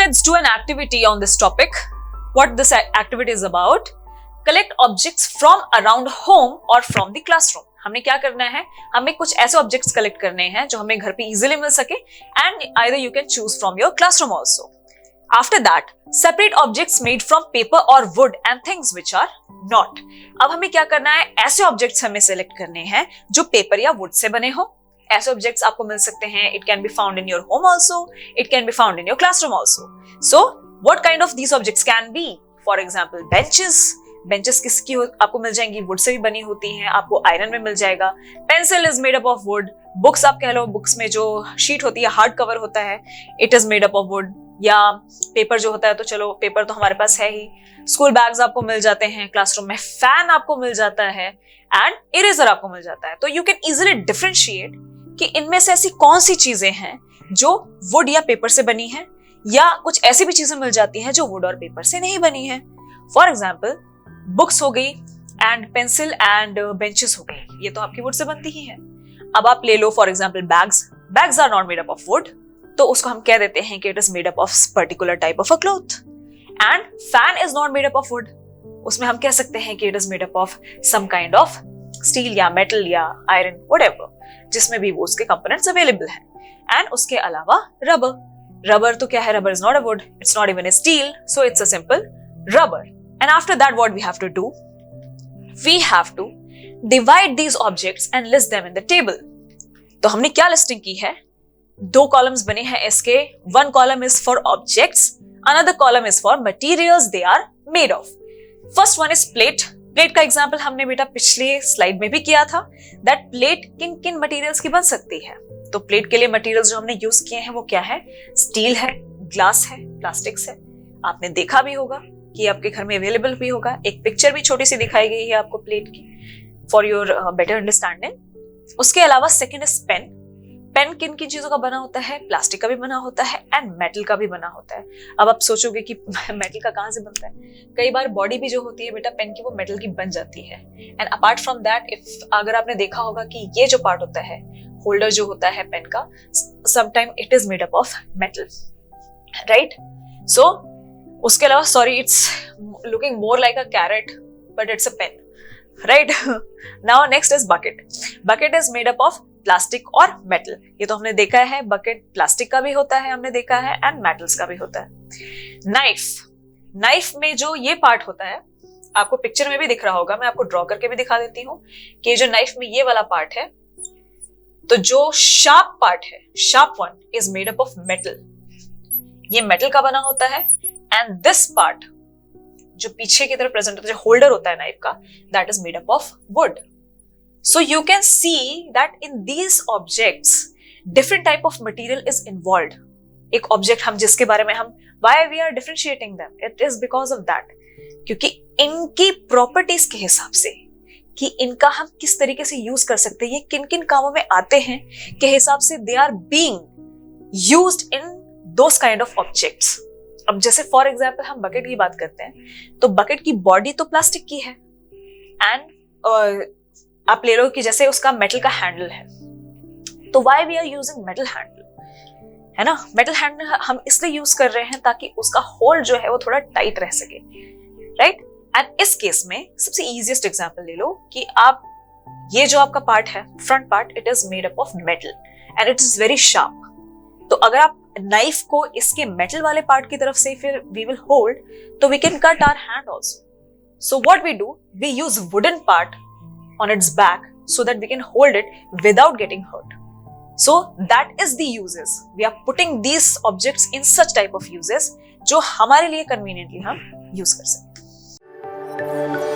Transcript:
let's do an activity on this topic. What this activity is about? Collect objects from around home or from the classroom. हमने क्या करना है, हमें कुछ ऐसे ऑब्जेक्ट्स कलेक्ट करने हैं जो हमें घर पे इजीली मिल सके and either you can choose from your classroom also. After that separate objects made from paper और wood and things which are not. अब हमें क्या करना है, ऐसे ऑब्जेक्ट्स हमें सेलेक्ट करने हैं जो पेपर या वुड से बने हो. ऐसे ऑब्जेक्ट्स आपको मिल सकते हैं. It can be found in your home also, it can be found in your classroom also. So what kind of these objects can be? For example benches किसकी आपको मिल जाएंगी, वुड से भी बनी होती हैं, आपको आयरन में मिल जाएगा. Pencil is made up of would. Books आप कह लो, बुक्स में जो शीट होती है, हार्ड कवर होता है, it is made up of would. या पेपर जो होता है, तो चलो पेपर तो हमारे पास है ही. स्कूल बैग्स आपको मिल जाते हैं, क्लासरूम में फैन आपको मिल जाता है एंड इरेजर आपको मिल जाता है. तो यू कैन इजिली डिफरेंशिएट कि इनमें से ऐसी कौन सी चीजें हैं जो वुड या पेपर से बनी हैं, या कुछ ऐसी भी चीजें मिल जाती हैं जो वुड और पेपर से नहीं बनी हैं. फॉर एग्जाम्पल बुक्स हो गई एंड पेंसिल एंड बेंचेस हो गई, ये तो आपकी वुड से बनती ही है. अब आप ले लो for example bags are not made up of wood, तो उसको हम कह देते हैं कि it is made up of particular type of a cloth. And fan is not made up of wood, उसमें हम कह सकते हैं कि it is made up of some kind of steel या मेटल या आयरन, व्हाटएवर, जिसमें भी वो उसके कंपोनेंट्स अवेलेबल हैं. एंड उसके अलावा रबर तो क्या है, rubber is not a would, it's not even a steel, so it's a simple rubber. And after that what we have to do? We have to divide these objects and list them in the table. तो हमने क्या listing की है, दो columns बने हैं इसके. one column is for objects, another column is for materials they are made of. First one is plate. Plate का एग्जाम्पल हमने बेटा पिछले स्लाइड में भी किया था, दैट प्लेट किन किन मटेरियल्स की बन सकती है. तो प्लेट के लिए मटेरियल्स जो हमने यूज किए हैं वो क्या है, स्टील है, ग्लास है, प्लास्टिक्स है. आपने देखा भी होगा कि आपके घर में अवेलेबल भी होगा. एक पिक्चर भी छोटी सी दिखाई गई है आपको प्लेट की, फॉर योर बेटर अंडरस्टैंडिंग. उसके अलावा सेकंड इज पेन. पेन किन किन चीजों का बना होता है, प्लास्टिक का भी बना होता है एंड मेटल का भी बना होता है. अब आप सोचोगे कि मेटल का कहां से बनता है, कई बार बॉडी भी जो होती है बेटा पेन की वो मेटल की बन जाती है. And apart from that, if अगर आपने देखा होगा कि ये जो पार्ट होता है, होल्डर जो होता है पेन का, sometime it is made up of metal, right. So उसके अलावा, sorry, it's looking more like a carrot but it's a pen, right. Now next is bucket. Bucket is made up of plastic और metal. ये तो हमने देखा है, bucket plastic का भी होता है, हमने देखा है, एंड मेटल्स का भी होता है. नाइफ में जो ये पार्ट होता है, आपको पिक्चर में भी दिख रहा होगा, मैं आपको ड्रॉ करके भी दिखा देती हूँ कि जो नाइफ में ये वाला पार्ट है, तो जो शार्प पार्ट है, sharp one is made up of metal. ये मेटल का बना होता है. एंड दिस पार्ट जो पीछे की तरफ प्रेजेंट होता है, जो होल्डर होता है नाइफ का, that is made up of wood. So you can see that in these objects different type of material is involved. एक ऑब्जेक्ट हम जिसके बारे में हम why we are differentiating them, it is because of that, क्योंकि इनकी properties के हिसाब से कि इनका हम किस तरीके से यूज कर सकते हैं, ये किन किन कामों में आते हैं के हिसाब से they are being used in those kind of objects. अब जैसे फॉर एग्जाम्पल हम बकेट की बात करते हैं, तो बकेट की बॉडी तो प्लास्टिक की है एंड आप ले लो कि जैसे उसका मेटल का हैंडल है, तो why we are using metal handle, है ना. मेटल हैंडल हम इसलिए यूज कर रहे हैं ताकि उसका होल्ड जो है वो थोड़ा टाइट रह सके, राइट. एंड इस केस में सबसे इजीएस्ट एग्जाम्पल ले लो कि आप ये जो आपका पार्ट है, front part, it is made up of metal and it is very sharp. तो अगर आप नाइफ को इसके मेटल वाले पार्ट की तरफ से फिर वी विल होल्ड, तो we can cut our hand also. So what we do, we use wooden part on its back so that we can hold it without getting hurt. So that is the uses. We are putting these objects in such type of uses जो हमारे लिए conveniently हम use कर सकते हैं.